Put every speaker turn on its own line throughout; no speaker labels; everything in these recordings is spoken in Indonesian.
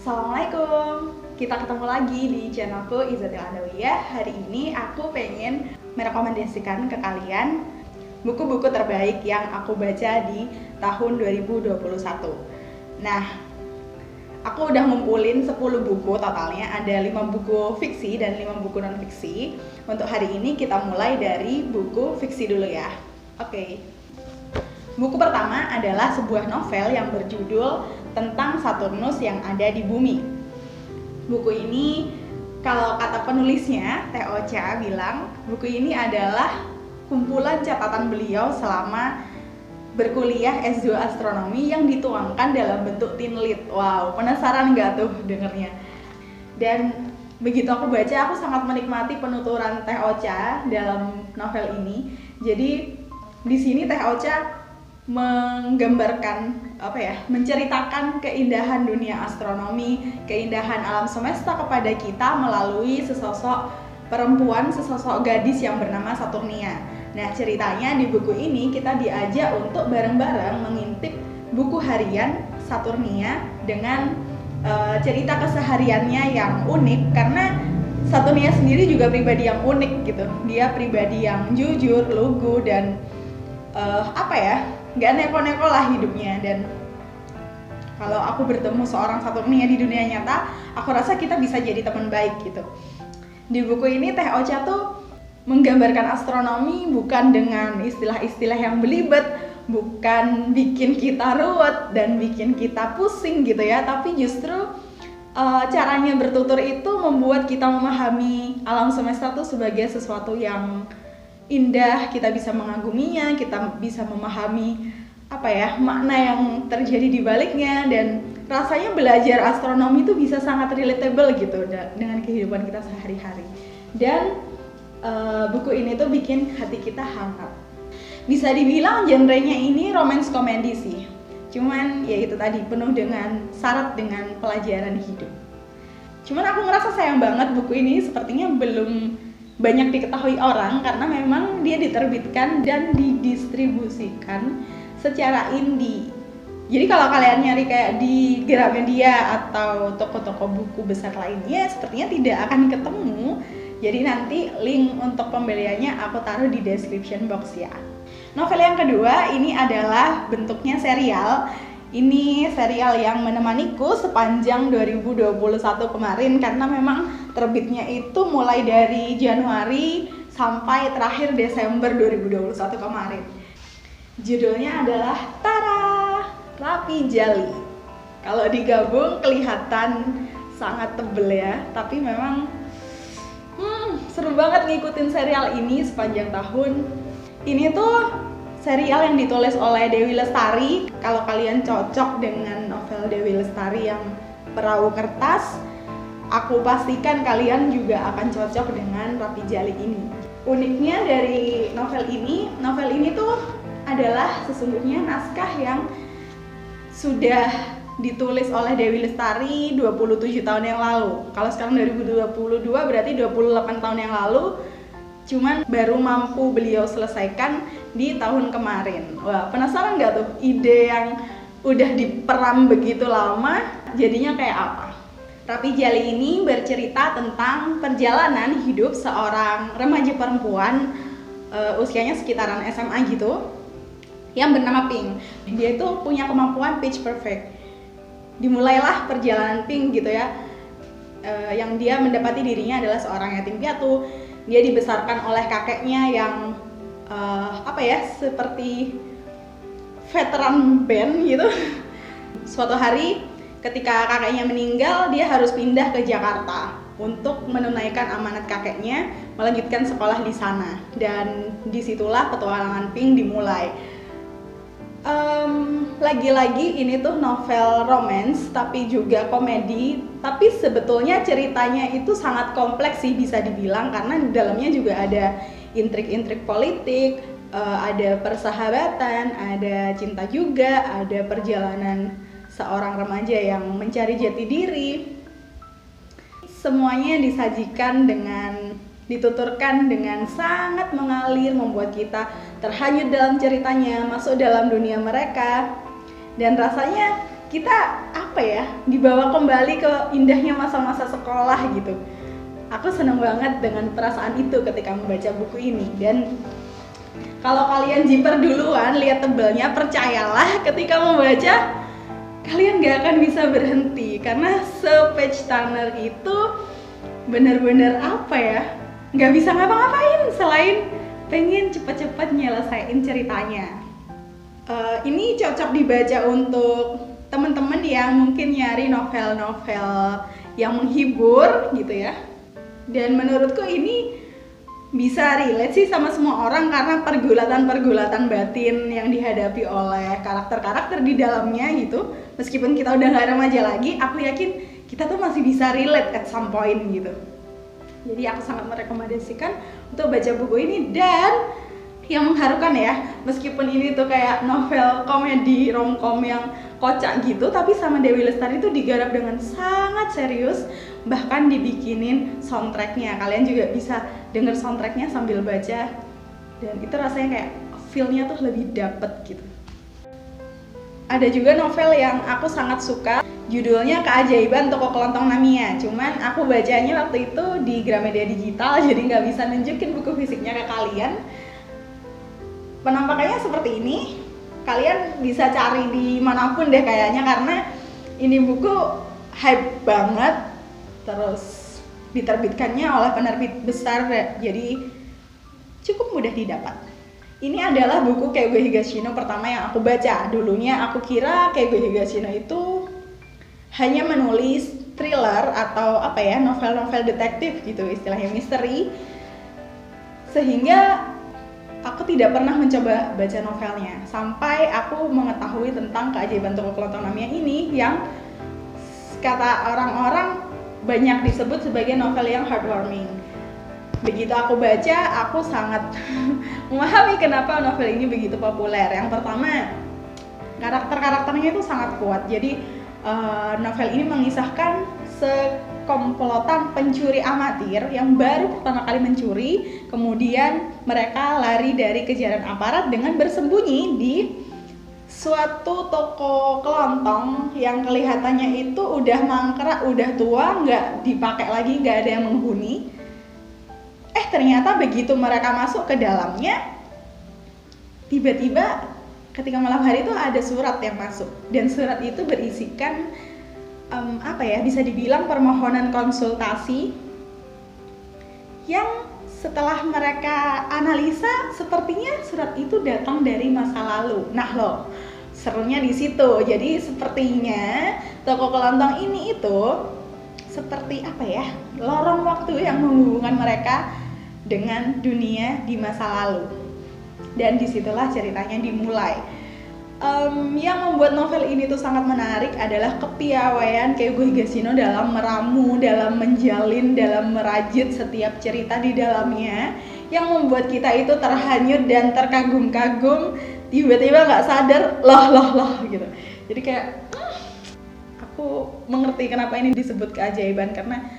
Assalamualaikum, kita ketemu lagi di channelku Izzatil Andawiyah. Hari ini aku pengen merekomendasikan ke kalian buku-buku terbaik yang aku baca di tahun 2021. Nah, aku udah ngumpulin 10 buku totalnya, ada 5 buku fiksi dan 5 buku non-fiksi. Untuk hari ini kita mulai dari buku fiksi dulu ya. Oke. Buku pertama adalah sebuah novel yang berjudul tentang Saturnus yang ada di bumi. Buku ini, kalau kata penulisnya, Teh Ocha bilang, buku ini adalah kumpulan catatan beliau selama berkuliah S2 astronomi yang dituangkan dalam bentuk tinlit. Wow, penasaran nggak tuh dengernya? Dan begitu aku baca, aku sangat menikmati penuturan Teh Ocha dalam novel ini. Jadi di sini Teh Ocha menggambarkan menceritakan keindahan dunia astronomi, keindahan alam semesta kepada kita melalui sesosok perempuan, sesosok gadis yang bernama Saturnia. Nah, ceritanya di buku ini kita diajak untuk bareng-bareng mengintip buku harian Saturnia dengan cerita kesehariannya yang unik, karena Saturnia sendiri juga pribadi yang unik gitu. Dia pribadi yang jujur, lugu, dan nggak neko-neko lah hidupnya. Dan kalau aku bertemu seorang Saturnia di dunia nyata, aku rasa kita bisa jadi teman baik gitu. Di buku ini Teh Ocha tuh menggambarkan astronomi bukan dengan istilah-istilah yang belibet, bukan bikin kita ruwet dan bikin kita pusing gitu ya, tapi justru caranya bertutur itu membuat kita memahami alam semesta tuh sebagai sesuatu yang indah, kita bisa mengaguminya, kita bisa memahami makna yang terjadi di baliknya, dan rasanya belajar astronomi itu bisa sangat relatable gitu dengan kehidupan kita sehari-hari. Dan buku ini tuh bikin hati kita hangat. Bisa dibilang genrenya ini romance komedi sih. Cuman ya itu tadi, penuh dengan syarat dengan pelajaran hidup. Cuman aku ngerasa sayang banget buku ini sepertinya belum banyak diketahui orang, karena memang dia diterbitkan dan didistribusikan secara indie. Jadi kalau kalian nyari kayak di Gramedia atau toko-toko buku besar lainnya, sepertinya tidak akan ketemu. Jadi nanti link untuk pembeliannya aku taruh di description box ya. Novel yang kedua ini adalah bentuknya serial. Ini serial yang menemaniku sepanjang 2021 kemarin, karena memang terbitnya itu mulai dari Januari sampai terakhir Desember 2021 kemarin. Judulnya adalah Rapi Jali. Kalau digabung kelihatan sangat tebel ya, tapi memang seru banget ngikutin serial ini sepanjang tahun. Ini tuh serial yang ditulis oleh Dewi Lestari. Kalau kalian cocok dengan novel Dewi Lestari yang Perahu Kertas, aku pastikan kalian juga akan cocok dengan Rapi Jali ini. Uniknya dari novel ini tuh adalah sesungguhnya naskah yang sudah ditulis oleh Dewi Lestari 27 tahun yang lalu. Kalau sekarang 2022 berarti 28 tahun yang lalu. Cuman baru mampu beliau selesaikan di tahun kemarin. Wah, penasaran nggak tuh ide yang udah diperam begitu lama jadinya kayak apa? Rapi Jali ini bercerita tentang perjalanan hidup seorang remaja perempuan usianya sekitaran SMA gitu, yang bernama Pink. Dia itu punya kemampuan pitch perfect. Dimulailah perjalanan Pink gitu ya, yang dia mendapati dirinya adalah seorang yatim piatu. Dia dibesarkan oleh kakeknya yang seperti veteran band gitu. Suatu hari ketika kakeknya meninggal, dia harus pindah ke Jakarta untuk menunaikan amanat kakeknya, melanjutkan sekolah di sana. Dan disitulah petualangan Pink dimulai. Lagi-lagi ini tuh novel romance tapi juga komedi, tapi sebetulnya ceritanya itu sangat kompleks sih bisa dibilang, karena di dalamnya juga ada intrik-intrik politik, ada persahabatan, ada cinta juga, ada perjalanan seorang remaja yang mencari jati diri. Semuanya dituturkan dengan sangat mengalir, membuat kita terhanyut dalam ceritanya, masuk dalam dunia mereka. Dan rasanya kita apa ya, dibawa kembali ke indahnya masa-masa sekolah gitu. Aku seneng banget dengan perasaan itu ketika membaca buku ini. Dan kalau kalian jiper duluan, lihat tebelnya, percayalah ketika membaca kalian gak akan bisa berhenti, karena se-page turner itu bener-bener apa ya, gak bisa ngapa-ngapain selain pengen cepet-cepet nyelesain ceritanya. Ini cocok dibaca untuk teman-teman yang mungkin nyari novel-novel yang menghibur gitu ya. Dan menurutku ini bisa relate sih sama semua orang, karena pergulatan-pergulatan batin yang dihadapi oleh karakter-karakter di dalamnya gitu. Meskipun kita udah gak remaja lagi, aku yakin kita tuh masih bisa relate at some point gitu. Jadi aku sangat merekomendasikan untuk baca buku ini. Dan yang mengharukan ya, meskipun ini tuh kayak novel komedi romcom yang kocak gitu, tapi sama Dewi Lestari itu digarap dengan sangat serius, bahkan dibikinin soundtracknya. Kalian juga bisa denger soundtracknya sambil baca, dan itu rasanya kayak feel-nya tuh lebih dapet gitu. Ada juga novel yang aku sangat suka, judulnya Keajaiban Toko Kelontong Namiya. Cuman aku bacanya waktu itu di Gramedia Digital, jadi nggak bisa nunjukin buku fisiknya ke kalian. Penampakannya seperti ini, kalian bisa cari di manapun deh kayaknya, karena ini buku hype banget, terus diterbitkannya oleh penerbit besar, jadi cukup mudah didapat. Ini adalah buku Keigo Higashino pertama yang aku baca. Dulunya aku kira Keigo Higashino itu hanya menulis thriller atau apa ya, novel-novel detektif gitu, istilahnya misteri, sehingga aku tidak pernah mencoba baca novelnya, sampai aku mengetahui tentang Keajaiban Toko Kelontong Namiya ini yang kata orang-orang banyak disebut sebagai novel yang heartwarming. Begitu aku baca, aku sangat memahami kenapa novel ini begitu populer. Yang pertama, karakter-karakternya itu sangat kuat. Jadi novel ini mengisahkan sekomplotan pencuri amatir yang baru pertama kali mencuri, kemudian mereka lari dari kejaran aparat dengan bersembunyi di suatu toko kelontong yang kelihatannya itu udah mangkrak, udah tua, nggak dipakai lagi, nggak ada yang menghuni. Ternyata begitu mereka masuk ke dalamnya, tiba-tiba ketika malam hari itu ada surat yang masuk, dan surat itu berisikan bisa dibilang permohonan konsultasi yang setelah mereka analisa sepertinya surat itu datang dari masa lalu. Nah loh, serunya di situ. Jadi sepertinya toko kelontong ini itu seperti lorong waktu yang menghubungkan mereka dengan dunia di masa lalu. Dan disitulah ceritanya dimulai. Yang membuat novel ini tuh sangat menarik adalah kepiawaian Keigo Higashino dalam meramu, dalam menjalin, dalam merajut setiap cerita di dalamnya, yang membuat kita itu terhanyut dan terkagum-kagum, tiba-tiba nggak sadar loh gitu. Jadi kayak aku mengerti kenapa ini disebut keajaiban, karena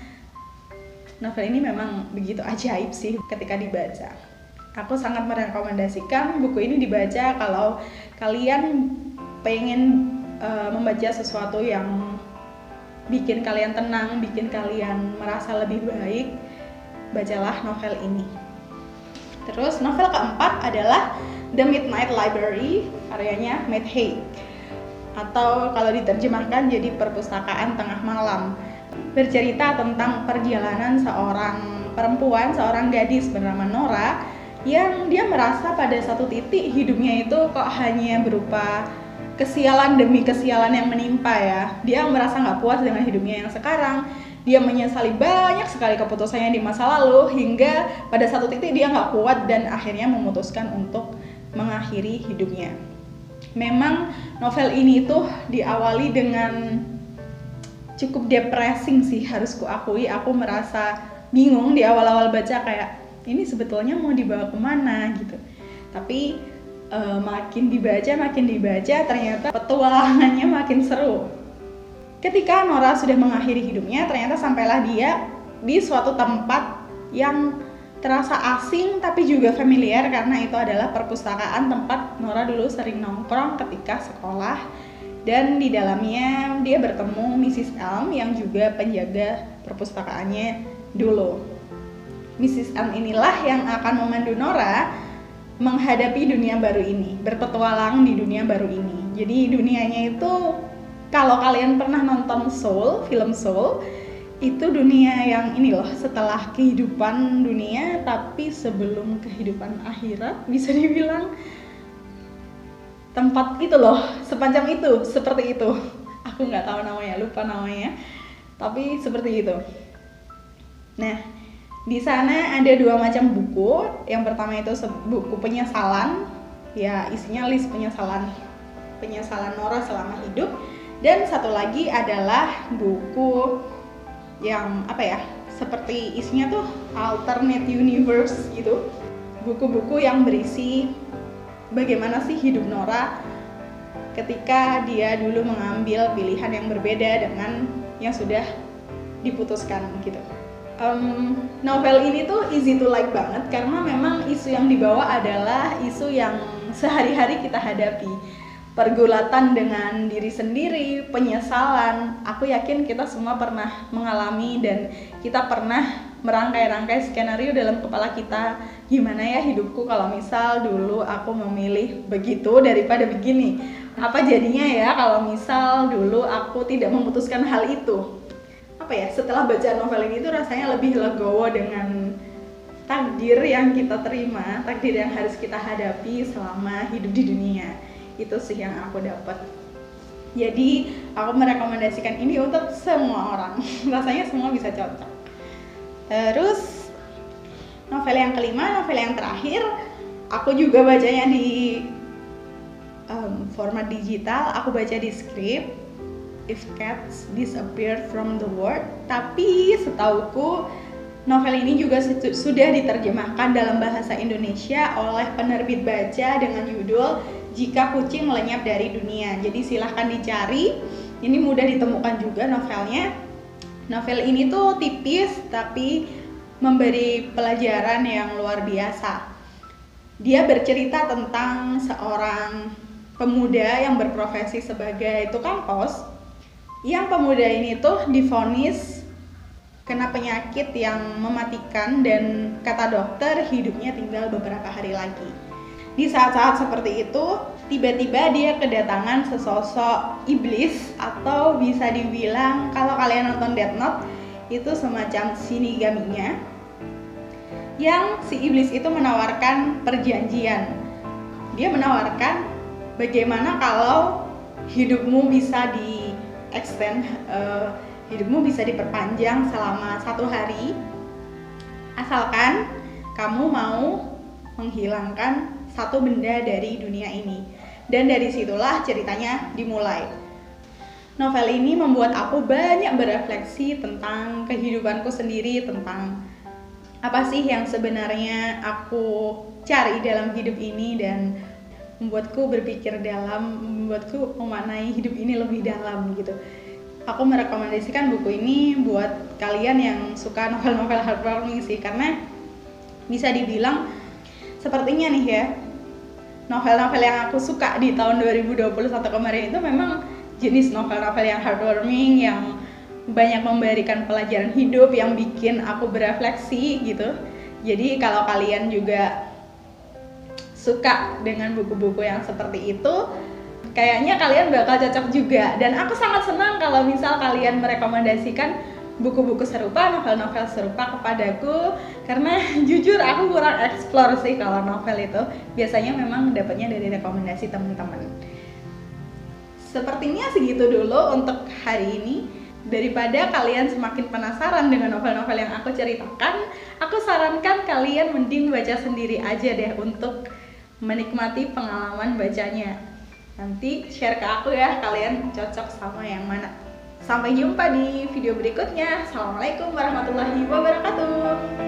novel ini memang begitu ajaib sih ketika dibaca. Aku sangat merekomendasikan buku ini dibaca kalau kalian pengen membaca sesuatu yang bikin kalian tenang, bikin kalian merasa lebih baik. Bacalah novel ini. Terus novel keempat adalah The Midnight Library, karyanya Matt Haig, atau kalau diterjemahkan jadi Perpustakaan Tengah Malam. Bercerita tentang perjalanan seorang perempuan, seorang gadis bernama Nora, yang dia merasa pada satu titik hidupnya itu kok hanya berupa kesialan demi kesialan yang menimpa ya. Dia merasa nggak puas dengan hidupnya yang sekarang. Dia menyesali banyak sekali keputusannya di masa lalu, hingga pada satu titik dia nggak kuat dan akhirnya memutuskan untuk mengakhiri hidupnya. Memang novel ini tuh diawali dengan cukup depressing sih, harus kuakui. Aku merasa bingung di awal-awal baca, kayak ini sebetulnya mau dibawa kemana gitu. Tapi makin dibaca ternyata petualangannya makin seru. Ketika Nora sudah mengakhiri hidupnya, ternyata sampailah dia di suatu tempat yang terasa asing tapi juga familiar, karena itu adalah perpustakaan tempat Nora dulu sering nongkrong ketika sekolah Dan di dalamnya dia bertemu Mrs. Elm yang juga penjaga perpustakaannya dulu. Mrs. Elm inilah yang akan memandu Nora menghadapi dunia baru ini, berpetualang di dunia baru ini. Jadi dunianya itu, kalau kalian pernah nonton Soul, film Soul, itu dunia yang ini loh, setelah kehidupan dunia tapi sebelum kehidupan akhirat, bisa dibilang tempat itu loh, sepanjang itu, seperti itu. Aku nggak tahu namanya, lupa namanya, tapi seperti itu. Nah, di sana ada 2 macam buku. Yang pertama itu buku penyesalan, ya isinya list penyesalan Nora selama hidup. Dan satu lagi adalah buku yang seperti isinya tuh alternate universe gitu. Buku-buku yang berisi bagaimana sih hidup Nora ketika dia dulu mengambil pilihan yang berbeda dengan yang sudah diputuskan gitu. Novel ini tuh easy to like banget karena memang isu yang dibawa adalah isu yang sehari-hari kita hadapi. Pergulatan dengan diri sendiri, penyesalan. Aku yakin kita semua pernah mengalami dan kita pernah merangkai-rangkai skenario dalam kepala kita. Gimana ya hidupku kalau misal dulu aku memilih begitu daripada begini. Apa jadinya ya kalau misal dulu aku tidak memutuskan hal itu. Setelah baca novel ini tuh rasanya lebih legowo dengan takdir yang kita terima, takdir yang harus kita hadapi selama hidup di dunia. Itu sih yang aku dapat. Jadi aku merekomendasikan ini untuk semua orang. Rasanya semua bisa cocok. Terus novel yang kelima, novel yang terakhir, aku juga bacanya di format digital. Aku baca di Script, If Cats Disappeared from the World. Tapi setauku novel ini juga sudah diterjemahkan dalam bahasa Indonesia oleh penerbit baca dengan judul Jika Kucing Lenyap dari Dunia. Jadi silahkan dicari, ini mudah ditemukan juga novelnya. Novel ini tuh tipis tapi memberi pelajaran yang luar biasa. Dia bercerita tentang seorang pemuda yang berprofesi sebagai tukang pos. Yang pemuda ini tuh divonis kena penyakit yang mematikan dan kata dokter hidupnya tinggal beberapa hari lagi. Di saat-saat seperti itu, tiba-tiba dia kedatangan sesosok iblis, atau bisa dibilang kalau kalian nonton Death Note, itu semacam shinigaminya. Yang si iblis itu menawarkan perjanjian. Dia menawarkan bagaimana kalau hidupmu bisa di-extend, hidupmu bisa diperpanjang selama 1 hari, asalkan kamu mau menghilangkan satu benda dari dunia ini. Dan dari situlah ceritanya dimulai. Novel ini membuat aku banyak berefleksi tentang kehidupanku sendiri, tentang apa sih yang sebenarnya aku cari dalam hidup ini, dan membuatku berpikir dalam, membuatku memaknai hidup ini lebih dalam gitu. Aku merekomendasikan buku ini buat kalian yang suka novel-novel heartwarming sih, karena bisa dibilang sepertinya nih ya, novel-novel yang aku suka di tahun 2021 kemarin itu memang jenis novel-novel yang heartwarming, yang banyak memberikan pelajaran hidup, yang bikin aku berefleksi gitu. Jadi kalau kalian juga suka dengan buku-buku yang seperti itu, kayaknya kalian bakal cocok juga. Dan aku sangat senang kalau misal kalian merekomendasikan buku-buku serupa, novel-novel serupa kepadaku, karena jujur aku kurang explore sih kalau novel itu. Biasanya memang dapatnya dari rekomendasi teman-teman. Sepertinya segitu dulu untuk hari ini. Daripada kalian semakin penasaran dengan novel-novel yang aku ceritakan, aku sarankan kalian mending baca sendiri aja deh untuk menikmati pengalaman bacanya. Nanti share ke aku ya, kalian cocok sama yang mana. Sampai jumpa di video berikutnya. Assalamualaikum warahmatullahi wabarakatuh.